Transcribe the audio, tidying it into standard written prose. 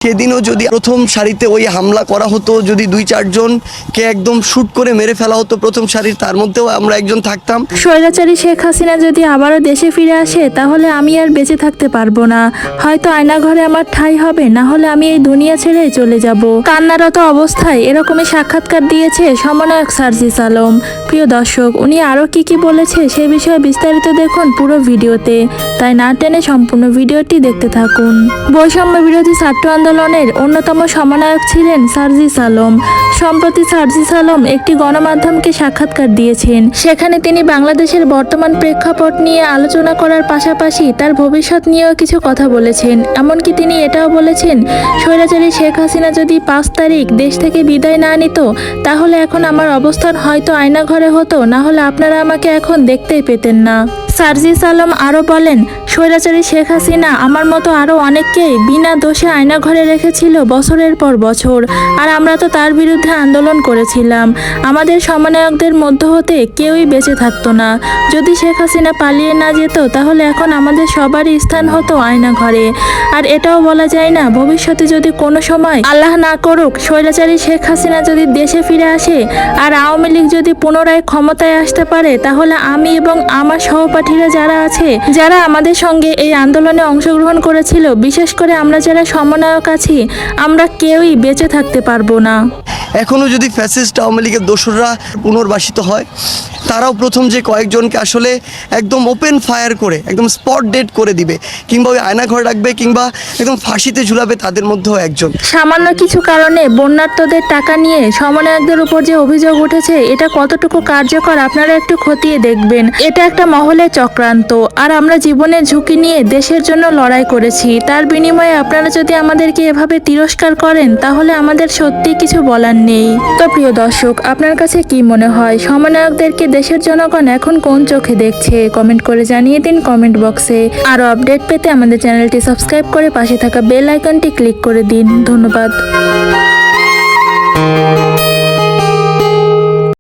সেদিনও যদি প্রথম সারিতে ওই হামলা করা হতো, যদি 2-4 জনকে একদম শুট করে মেরে ফেলা হতো প্রথম সারির, তার মধ্যেও আমরা একজন থাকতাম। স্বৈরাচারী শেখ হাসিনা যদি আবারও দেশে ফিরে আসে তাহলে আমি আর বেঁচে থাকতে পারবো না। হয়তো আয়নাঘরে আমার ঠাঁই হবে, না হলে আমি এই দুনিয়া ছেড়ে চলে যাব। কান্নারত অবস্থায় এরকমই সাক্ষাৎকার দিয়েছে সমন্বয়ক সার্জিস আলম। প্রিয় দর্শক, উনি আরও কি বলেছে সে বিষয়ে বিস্তারিত দেখুন পুরো ভিডিওতে, তাই না টেনে সম্পূর্ণ ভিডিওটি দেখতে থাকুন। বৈষম্য বিরোধী ছাত্র আন্দোলনের অন্যতম সমন্বয়ক ছিলেন সার্জিস আলম। সম্প্রতি সার্জিস আলম একটি গণমাধ্যমকে সাক্ষাৎকার দিয়েছেন। সেখানে তিনি বাংলাদেশের বর্তমান প্রেক্ষাপট নিয়ে আলোচনা করার পাশাপাশি তার ভবিষ্যৎ নিয়েও কিছু কথা বলেছেন। এমনকি তিনি এটাও বলেছেন, স্বৈরাচারী শেখ হাসিনা যদি 5 তারিখ দেশ থেকে বিদায় না নিত তাহলে এখন আমার অবস্থান হয়তো আয়নাঘরে হতো, না হলে আপনারা আমাকে এখন দেখতেই পেতেন না। সার্জিস আলম আরও বলেন, স্বৈরাচারী শেখ হাসিনা আমার মতো আরও অনেককেই বিনা দোষে আয়নাঘরে রেখেছিল বছরের পর বছর, আর আমরা তো তার বিরুদ্ধে আন্দোলন করেছিলাম। আমাদের সমন্বয়কদের মধ্য হতে কেউই বেঁচে থাকতো না। যদি শেখ হাসিনা পালিয়ে না যেত তাহলে এখন আমাদের সবারই স্থান হতো আয়নাঘরে। আর এটাও বলা যায় না, ভবিষ্যতে যদি কোনো সময় আল্লাহ না করুক স্বৈরাচারী শেখ হাসিনা যদি দেশে ফিরে আসে আর আওয়ামী লীগ যদি পুনরায় ক্ষমতায় আসতে পারে, তাহলে আমি এবং আমার সহপাঠীরা যারা আছে, যারা আমাদের সঙ্গে এই আন্দোলনে অংশগ্রহণ করেছিল, বিশেষ করে আমরা যারা সমন্বয়ক আছি, আমরা কেউই বেঁচে থাকতে পারবো না। এখনও যদি ফ্যাসিস্ট আওয়ামী লীগের দোসররা পুনর্বাসিত হয়, তারাও প্রথম যে কয়েকজনকে আসলে একদম ওপেন ফায়ার করে একদম স্পট ডেড করে দিবে, কিংবা ওই আয়নাঘরে রাখবে, কিংবা একদম ফাঁসিতে ঝুলাবে, তাদের মধ্যেও একজন। সামান্য কিছু কারণে বন্যার্তদের টাকা নিয়ে সমন্বয়কদের উপর যে অভিযোগ উঠেছে, এটা কতটুকু কার্যকর আপনারা একটু খতিয়ে দেখবেন। এটা একটা মহলের চক্রান্ত, আর আমরা জীবনের ঝুঁকি নিয়ে দেশের জন্য লড়াই করেছি। তার বিনিময়ে আপনারা যদি আমাদেরকে এভাবে তিরস্কার করেন তাহলে আমাদের সত্যি কিছু বলার নেই। তো প্রিয় দর্শক, আপনার কাছে কি মনে হয় সমন্বয়কদেরকে দেশের জনগণ এখন কোন চোখে দেখছে? কমেন্ট করে জানিয়ে দিন কমেন্ট বক্সে। আরও আপডেট পেতে আমাদের চ্যানেলটি সাবস্ক্রাইব করে পাশে থাকা বেল আইকনটি ক্লিক করে দিন। ধন্যবাদ।